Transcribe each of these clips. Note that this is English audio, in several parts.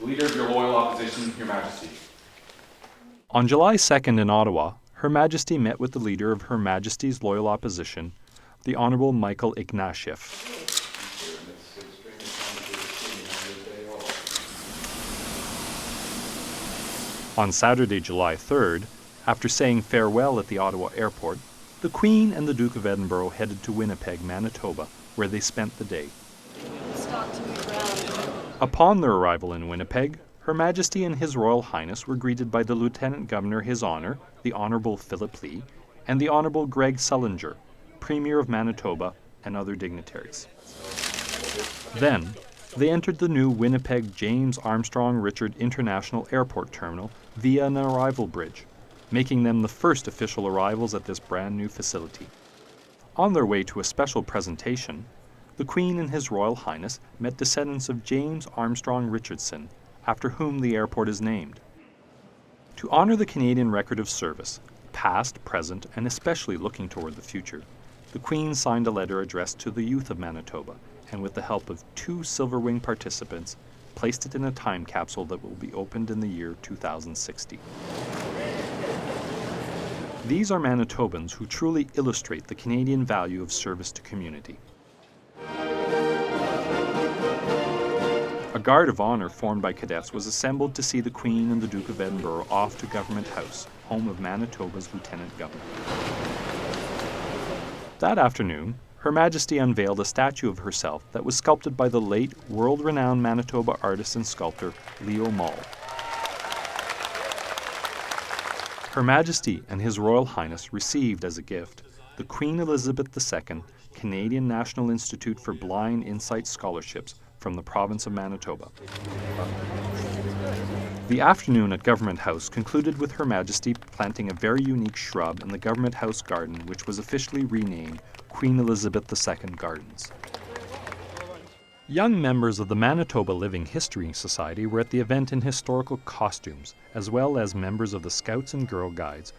The Leader of your loyal opposition, Your Majesty. On July 2nd in Ottawa, Her Majesty met with the leader of Her Majesty's loyal opposition, the Honourable Michael Ignatieff. On Saturday, July 3rd, after saying farewell at the Ottawa airport, the Queen and the Duke of Edinburgh headed to Winnipeg, Manitoba, where they spent the day. Upon their arrival in Winnipeg, Her Majesty and His Royal Highness were greeted by the Lieutenant Governor His Honour, the Honourable Philip Lee, and the Honourable Greg Sullinger, Premier of Manitoba, and other dignitaries. Then, they entered the new Winnipeg James Armstrong Richard International Airport Terminal via an arrival bridge, making them the first official arrivals at this brand new facility. On their way to a special presentation, the Queen and His Royal Highness met descendants of James Armstrong Richardson, after whom the airport is named. To honor the Canadian record of service, past, present, and especially looking toward the future, the Queen signed a letter addressed to the youth of Manitoba, and with the help of 2 Silver Wing participants, placed it in a time capsule that will be opened in the year 2060. These are Manitobans who truly illustrate the Canadian value of service to community. A guard of honour formed by cadets was assembled to see the Queen and the Duke of Edinburgh off to Government House, home of Manitoba's Lieutenant Governor. That afternoon, Her Majesty unveiled a statue of herself that was sculpted by the late world-renowned Manitoba artist and sculptor Leo Mull. Her Majesty and His Royal Highness received as a gift the Queen Elizabeth II Canadian National Institute for Blind Insight Scholarships from the province of Manitoba. The afternoon at Government House concluded with Her Majesty planting a very unique shrub in the Government House garden, which was officially renamed Queen Elizabeth II Gardens. Young members of the Manitoba Living History Society were at the event in historical costumes, as well as members of the Scouts and Girl Guides.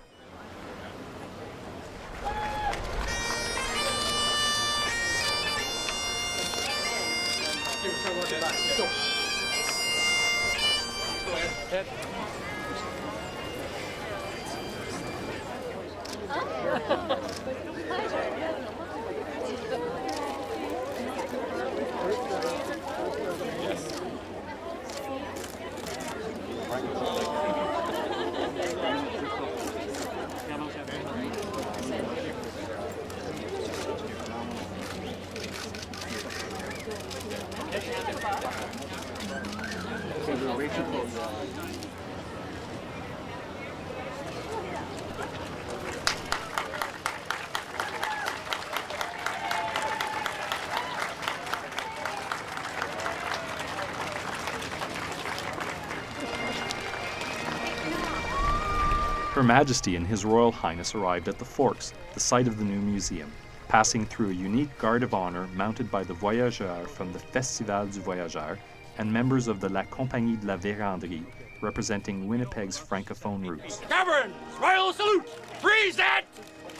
Her Majesty and His Royal Highness arrived at the Forks, the site of the new museum, passing through a unique guard of honor mounted by the voyageurs from the Festival du Voyageur and members of the La Compagnie de la Vérandrie, representing Winnipeg's francophone roots. Cameron, royal salute! Present!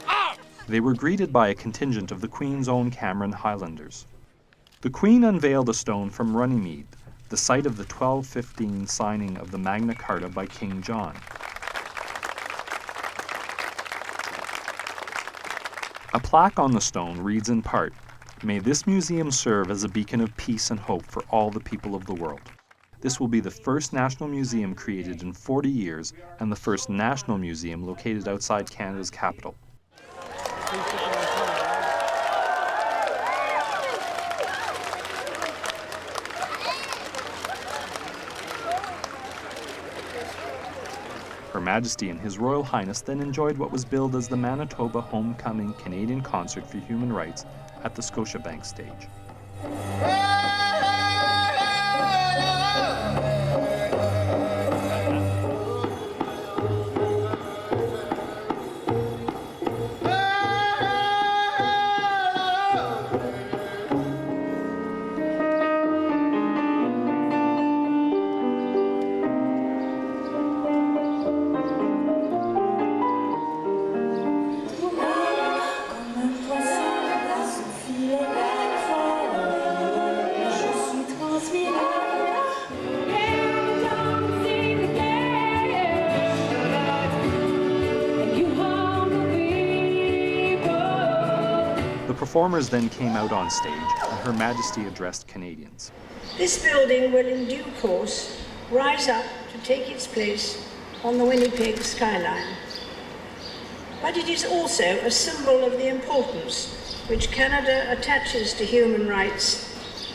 Up! They were greeted by a contingent of the Queen's own Cameron Highlanders. The Queen unveiled a stone from Runnymede, the site of the 1215 signing of the Magna Carta by King John. A plaque on the stone reads in part, "May this museum serve as a beacon of peace and hope for all the people of the world." This will be the first national museum created in 40 years and the first national museum located outside Canada's capital. Her Majesty and His Royal Highness then enjoyed what was billed as the Manitoba Homecoming Canadian Concert for Human Rights at the Scotiabank stage. performers then came out on stage, and Her Majesty addressed Canadians. This building will in due course rise up to take its place on the Winnipeg skyline. But it is also a symbol of the importance which Canada attaches to human rights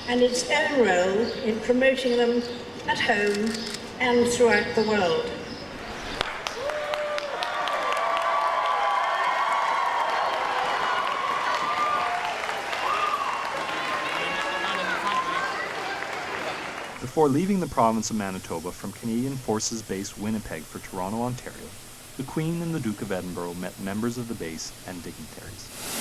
and its own role in promoting them at home and throughout the world. Before leaving the province of Manitoba from Canadian Forces Base Winnipeg for Toronto, Ontario, the Queen and the Duke of Edinburgh met members of the base and dignitaries.